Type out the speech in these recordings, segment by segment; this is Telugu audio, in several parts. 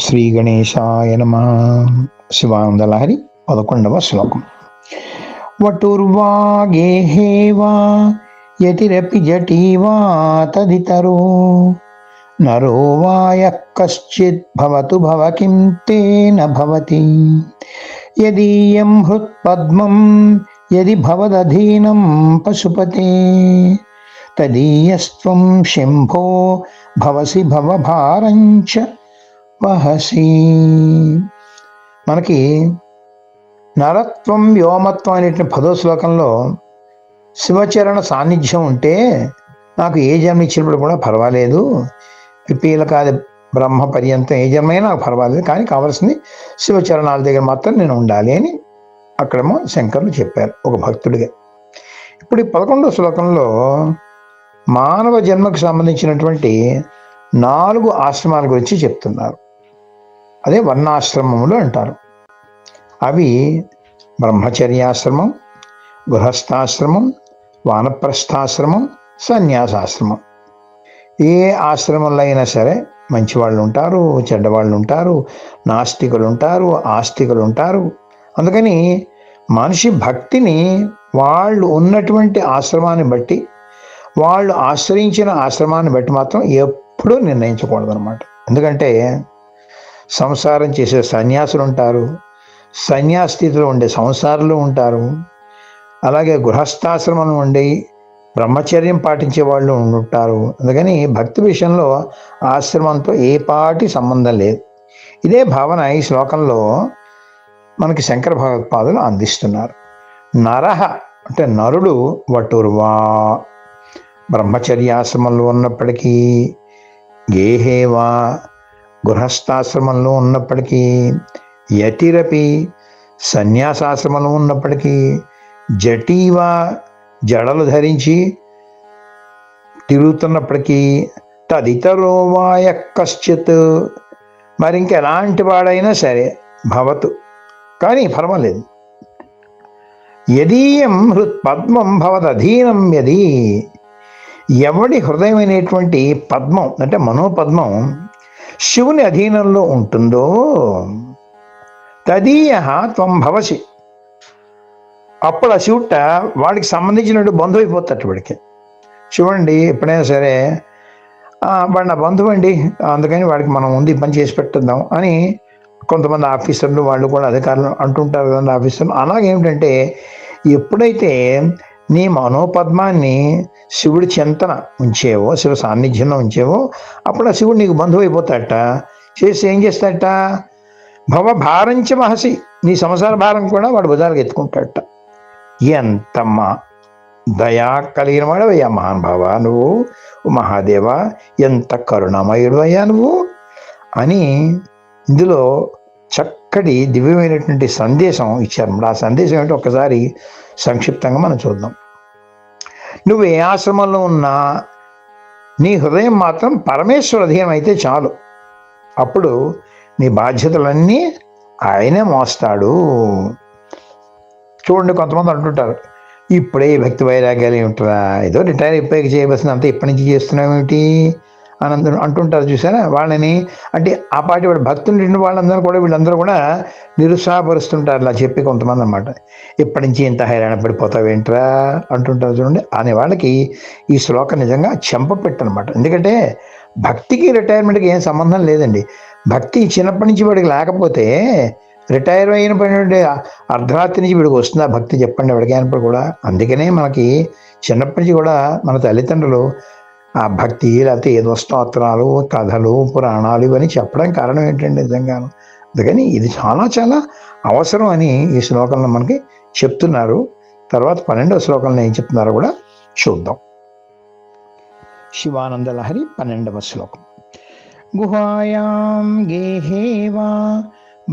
శ్రీ గణేశాయ నమః. శివానందలహరి 11వ శ్లోకం. వటుర్వా గేహే వా యతిరపి జటీ వా తదితరో నరో వా యః కశ్చిద్ భవతు భవ కిం తేన భవతి యదీయం హృత్పద్మం యది భవదధీనం పశుపతే తదీయస్త్వం శంభో భవసి భవభారంచ వహసి. మనకి నరత్వం వ్యోమత్వం అనేటువంటి 10వ శ్లోకంలో శివచరణ సాన్నిధ్యం ఉంటే నాకు ఏ జన్మ ఇచ్చినప్పుడు కూడా పర్వాలేదు, పిపీలకాది బ్రహ్మ పర్యంతం ఏ జన్మైనా నాకు పర్వాలేదు, కానీ కావాల్సింది శివచరణాల దగ్గర మాత్రం నేను ఉండాలి అని అక్కడేమో శంకరులు చెప్పారు ఒక భక్తుడిగా. ఇప్పుడు ఈ 11వ శ్లోకంలో మానవ జన్మకు సంబంధించినటువంటి 4 ఆశ్రమాల గురించి చెప్తున్నారు. అదే వర్ణాశ్రమములు అంటారు. అవి బ్రహ్మచర్యాశ్రమం, గృహస్థాశ్రమం, వానప్రస్థాశ్రమం, సన్యాసాశ్రమం. ఏ ఆశ్రమంలో అయినా సరే మంచివాళ్ళు ఉంటారు, చెడ్డవాళ్ళు ఉంటారు, నాస్తికులు ఉంటారు, ఆస్తికులు ఉంటారు. అందుకని మనిషి భక్తిని వాళ్ళు ఉన్నటువంటి ఆశ్రమాన్ని బట్టి, వాళ్ళు ఆశ్రయించిన ఆశ్రమాన్ని బట్టి మాత్రం ఎప్పుడూ నిర్ణయించకూడదు అనమాట. ఎందుకంటే సంసారం చేసే సన్యాసులు ఉంటారు, సన్యాస స్థితిలో ఉండే సంసారులు ఉంటారు, అలాగే గృహస్థాశ్రమం ఉండి బ్రహ్మచర్యం పాటించే వాళ్ళు ఉంటారు. అందుకని భక్తి విషయంలో ఆశ్రమంతో ఏ పాటి సంబంధం లేదు. ఇదే భావన ఈ శ్లోకంలో మనకి శంకర భగవత్పాదులు అందిస్తున్నారు. నరహ అంటే నరుడు వటుర్వా బ్రహ్మచర్యాశ్రమంలో ఉన్నప్పటికీ, గేహేవా గృహస్థాశ్రమంలో ఉన్నప్పటికీ, యతిరపి సన్యాసాశ్రమంలో ఉన్నప్పటికీ, జటీవా జడలు ధరించి తిరుగుతున్నప్పటికీ, తదితరో వా యః కశ్చిత్ మరి ఇంకెలాంటి వాడైనా సరే భవతు కానీ పర్వాలేదు. యదీయం హృత్పద్మం భవదధీనం యది ఎవడి హృదయమైనటువంటి పద్మం అంటే మనోపద్మం శివుని అధీనంలో ఉంటుందో తదీయ త్వం భవసి అప్పుడు ఆ శివుట వాడికి సంబంధించినట్టు బంధువు అయిపోతాడు. వాడికి చూడండి ఎప్పుడైనా సరే వాడు నా బంధువు అండి, అందుకని వాడికి మనం ముందు పని చేసి పెట్టేద్దాం అని కొంతమంది ఆఫీసర్లు వాళ్ళు కూడా అధికారులు అంటుంటారు కదండి ఆఫీసర్లు. అలాగేమిటంటే ఎప్పుడైతే నీ మనోపద్మాన్ని శివుడి చెంతన ఉంచేవో, శివ సాన్నిధ్యంలో ఉంచేవో, అప్పుడు ఆ శివుడు నీకు బంధువు అయిపోతాడట. చేసి ఏం చేస్తాడట, భవ భారంచ మహసి నీ సంసార భారం కూడా వాడు భుజాలకు ఎత్తుకుంటాడట. ఎంతమ్మా దయా కలిగిన వాడవయ్యా మహానుభావ నువ్వు, మహాదేవ ఎంత కరుణామయుడు అయ్యా నువ్వు అని ఇందులో చక్కటి దివ్యమైనటువంటి సందేశం ఇచ్చారు. ఆ సందేశం ఏంటో ఒక్కసారి సంక్షిప్తంగా మనం చూద్దాం. నువ్వు ఏ ఆశ్రమంలో ఉన్నా నీ హృదయం మాత్రం పరమేశ్వర అధీనం అయితే చాలు, అప్పుడు నీ బాధ్యతలన్నీ ఆయనే మోస్తాడు. చూడండి కొంతమంది అంటుంటారు, ఇప్పుడే భక్తి వైరాగ్యాలు ఏమిటరా, ఏదో రిటైర్ అయిపోయాక చేయవలసిన అంతా ఇప్పటి నుంచి చేస్తున్నావు ఏమిటి అని అందరూ అంటుంటారు. చూసారా వాళ్ళని, అంటే ఆ పాటి వాడు భక్తులు నిండిన వాళ్ళందరూ కూడా వీళ్ళందరూ కూడా నిరుత్సాహపరుస్తుంటారు ఇలా చెప్పి కొంతమంది అన్నమాట. ఇప్పటి నుంచి ఇంత హైరాణ పడిపోతావేంట్రా అంటుంటారు చూడండి. అనే వాళ్ళకి ఈ శ్లోకం నిజంగా చెంపపెట్టనమాట. ఎందుకంటే భక్తికి రిటైర్మెంట్కి ఏం సంబంధం లేదండి. భక్తి చిన్నప్పటి నుంచి వాడికి లేకపోతే రిటైర్ అయినటువంటి అర్ధరాత్రి నుంచి వీడికి వస్తుందా భక్తి చెప్పండి ఎవరికి అయినప్పుడు కూడా. అందుకనే మనకి చిన్నప్పటి నుంచి కూడా మన తల్లిదండ్రులు ఆ భక్తి లేకపోతే ఏదో స్తోత్రాలు, కథలు, పురాణాలు ఇవన్నీ చెప్పడానికి కారణం ఏంటంటే నిజంగాను. అందుకని ఇది చాలా చాలా అవసరం అని ఈ శ్లోకంలో మనకి చెప్తున్నారు. తర్వాత 12వ శ్లోకంలో ఏం చెప్తున్నారో కూడా చూద్దాం. శివానంద లహరి 12వ శ్లోకం. గుహాయాం గేహే వా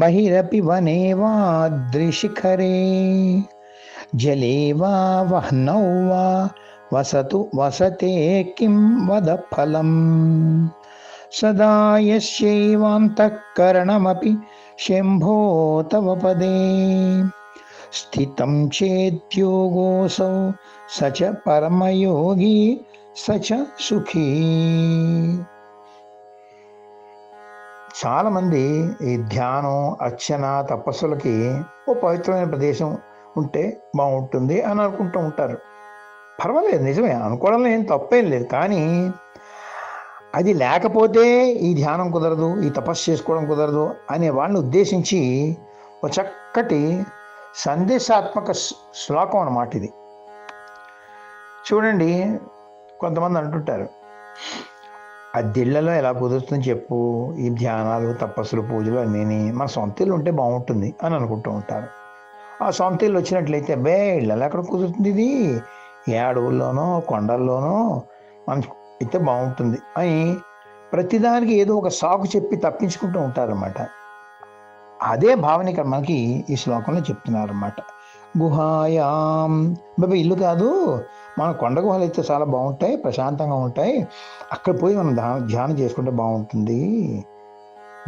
బహిరపి వనే వా ద్రిశిఖరే జలే వా వహ్నౌ వా వసతే కిం వద ఫలం సదా యస్యైవాంతఃకరణమపి శంభో తవ పదే స్థితం చేద్యోగోసౌ సచ పరమయోగి సచ సుఖీ. చాలామంది ఈ ధ్యానం, అర్చన, తపస్సులకి ఓ పవిత్రమైన ప్రదేశం ఉంటే బాగుంటుంది అని అనుకుంటూ ఉంటారు. పర్వాలేదు, నిజమే, అనుకోవడంలో ఏం తప్పేం లేదు. కానీ అది లేకపోతే ఈ ధ్యానం కుదరదు, ఈ తపస్సు చేసుకోవడం కుదరదు అనే వాళ్ళని ఉద్దేశించి ఒక చక్కటి సందేశాత్మక శ్లోకం అన్నమాట ఇది. చూడండి, కొంతమంది అంటుంటారు, అద్దెళ్లలో ఎలా కుదురుతుందని చెప్పు, ఈ ధ్యానాలు, తపస్సులు, పూజలు అన్నీ మన సొంత ఇల్లు ఉంటే బాగుంటుంది అని అనుకుంటూ ఉంటారు. ఆ సొంత ఇల్లు వచ్చినట్లయితే ఇళ్ళలో ఎక్కడ కుదురుతుంది, ఇది ఏ అడవుల్లోనో కొండల్లోనో మన అయితే బాగుంటుంది అని ప్రతిదానికి ఏదో ఒక సాకు చెప్పి తప్పించుకుంటూ ఉంటారన్నమాట. అదే భావన ఇక్కడ మనకి ఈ శ్లోకంలో చెప్తున్నారన్నమాట. గుహాయాం, బాబా ఇల్లు కాదు, మన కొండ గుహలు అయితే చాలా బాగుంటాయి, ప్రశాంతంగా ఉంటాయి, అక్కడ పోయి మనం ధ్యానం చేసుకుంటే బాగుంటుంది.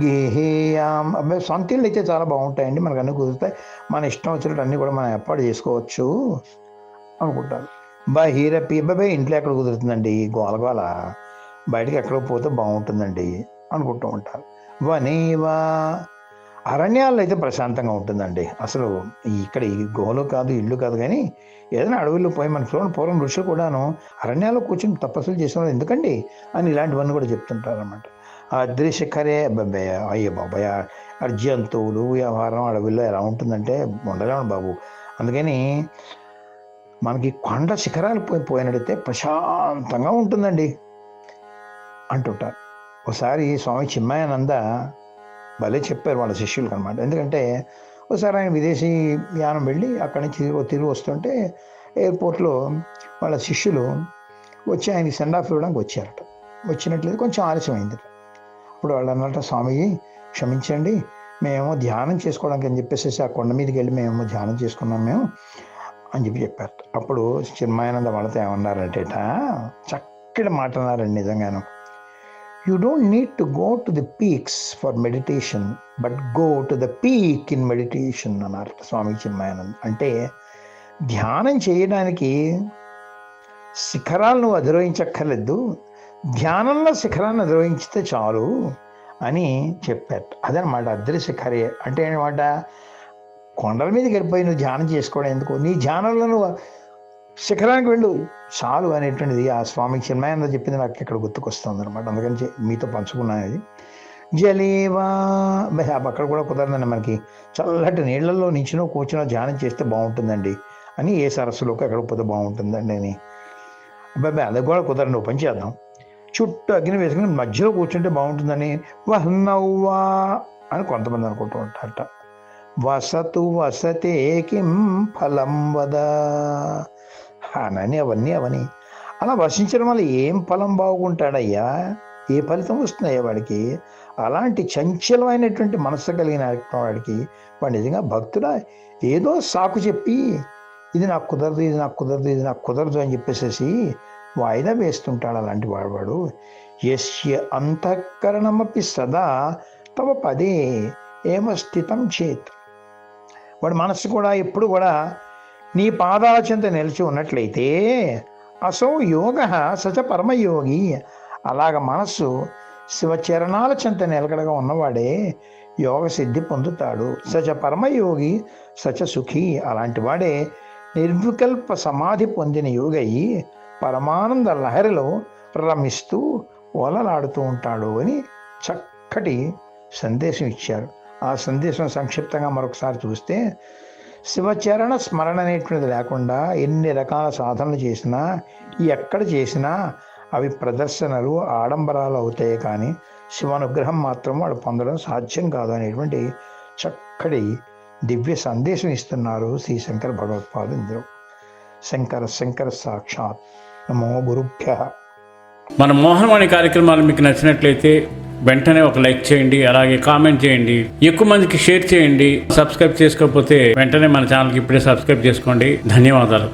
గేహేయాం, అబ్బాయి సొంత ఇల్లు అయితే చాలా బాగుంటాయండి, మనకు అన్నీ కుదురుతాయి, మన ఇష్టం వచ్చినట్టు అన్నీ కూడా మనం ఏర్పాటు చేసుకోవచ్చు అనుకుంటారు. బహిరపి, అబ్బాయి ఇంట్లో ఎక్కడ కుదురుతుందండి, గోలగోల, బయటకు ఎక్కడికి పోతే బాగుంటుందండి అనుకుంటూ ఉంటారు. వనేవా, అరణ్యాల్లో అయితే ప్రశాంతంగా ఉంటుందండి. అసలు ఇక్కడ ఈ గుహలు కాదు, ఇల్లు కాదు, కానీ ఏదైనా అడవుల్లో పోయి మన చూడండి, పూర్వం ఋషులు కూడాను అరణ్యాల్లో కూర్చొని తపస్సులు చేసిన ఎందుకండి అని ఇలాంటివన్నీ కూడా చెప్తుంటారు అన్నమాట. అదృశ్యకరే బాబాయ్, అయ్యో బాబాయ్, జంతువులు వ్యవహారం అడవుల్లో ఎలా ఉంటుందంటే ఉండలేము బాబు. అందుకని మనకి కొండ శిఖరాలు పోయినట్టయితే ప్రశాంతంగా ఉంటుందండి అంటుంటారు. ఒకసారి స్వామి చిన్మయానంద భలే చెప్పారు వాళ్ళ శిష్యులకు అనమాట. ఎందుకంటే ఒకసారి ఆయన విదేశీ యానం వెళ్ళి అక్కడి నుంచి తిరిగి వస్తుంటే ఎయిర్పోర్ట్లో వాళ్ళ శిష్యులు వచ్చి ఆయనకి సెండ్ ఆఫ్ ఇవ్వడానికి వచ్చారట. వచ్చినట్లయితే కొంచెం ఆలస్యం అయింది. అప్పుడు వాళ్ళు అన్నట్టు, స్వామి క్షమించండి, మేమేమో ధ్యానం చేసుకోవడానికి అని చెప్పేసి ఆ కొండ మీదకి వెళ్ళి మేమేమో ధ్యానం చేసుకున్నాం మేము అని చెప్పారు. అప్పుడు చిన్మయానంద వాళ్ళతో ఏమన్నారంటే, చక్కటి మాట అన్నారండి నిజంగాను. You don't need to go to the peaks for meditation, but go to the peak in meditation అన్నారు స్వామి చిన్మయానంద్. అంటే ధ్యానం చేయడానికి శిఖరాలను అధిరోహించక్కర్లేదు, ధ్యానంలో శిఖరాన్ని అధిరోహించితే చాలు అని చెప్పారు. అదనమాట అదృశ్యకరే అంటే అనమాట. కొండల మీదకి వెళ్ళిపోయి నువ్వు ధ్యానం చేసుకోవడం ఎందుకు, నీ ధ్యానంలో నువ్వు శిఖరానికి వెళ్ళు చాలు అనేటువంటిది ఆ స్వామి చిన్మయానంద చెప్పింది నాకు ఇక్కడ గుర్తుకొస్తుంది అనమాట. అందుకని మీతో పంచుకున్నాను. అది జలేవా, అక్కడ కూడా కుదరదండి మనకి, చల్లటి నీళ్లలో నించినో కూర్చునో ధ్యానం చేస్తే బాగుంటుందండి అని, ఏ సరస్సులోకి ఎక్కడ పోతే బాగుంటుందండి అని. అబ్బాయి అది కూడా కుదరని, నువ్వు పని చేద్దాం, చుట్టూ అగ్ని వేసుకుని మధ్యలో కూర్చుంటే బాగుంటుందని. వహ్నవ్వా అని కొంతమంది అనుకుంటూ ఉంటారట. వసతు వసతే కిం ఫలం వద అని అవన్నీ అలా వసించడం వల్ల ఏం ఫలం బాగుంటాడయ్యా, ఏ ఫలితం వస్తుందయ్యా వాడికి? అలాంటి చంచలమైనటువంటి మనస్సు కలిగిన వాడికి వాడు నిజంగా భక్తుడా? ఏదో సాకు చెప్పి ఇది నాకు కుదరదు, ఇది నాకు కుదరదు, ఇది నాకు కుదరదు అని చెప్పేసి వాయిదా వేస్తుంటాడు అలాంటి వాడు. యస్య అంతఃకరణమపి సదా తవ పదే ఏమ స్థితం చేత్, వాడి మనస్సు కూడా ఎప్పుడు కూడా నీ పాదాల చెంత నిలిచి ఉన్నట్లయితే అసౌ యోగ సచ పరమయోగి, అలాగ మనస్సు శివచరణాల చెంత నిలకడగా ఉన్నవాడే యోగ సిద్ధి పొందుతాడు. సచ పరమయోగి సచ సుఖీ, అలాంటి వాడే నిర్వికల్ప సమాధి పొందిన యోగయి పరమానంద లహరిలో రమిస్తూ ఓలలాడుతూ ఉంటాడు అని చక్కటి సందేశం ఇచ్చారు. ఆ సందేశం సంక్షిప్తంగా మరొకసారి చూస్తే, శివచరణ స్మరణ అనేటువంటిది లేకుండా ఎన్ని రకాల సాధనలు చేసినా, ఎక్కడ చేసినా అవి ప్రదర్శనలు, ఆడంబరాలు అవుతాయి, కానీ శివానుగ్రహం మాత్రం వాడు పొందడం సాధ్యం కాదు అనేటువంటి చక్కటి దివ్య సందేశం ఇస్తున్నారు శ్రీ శంకర భగవత్పాదులు. ఇందులో శంకర సాక్షాత్. నమో గురుభ్యః. మన మోహనవాణి కార్యక్రమాలు మీకు నచ్చినట్లయితే వెంటనే ఒక లైక్ చేయండి, అలాగే కామెంట్ చేయండి, ఎక్కువ మందికి షేర్ చేయండి. సబ్స్క్రైబ్ చేసుకోకపోతే వెంటనే మన ఛానల్కి ఇప్పుడే సబ్స్క్రైబ్ చేసుకోండి. ధన్యవాదాలు.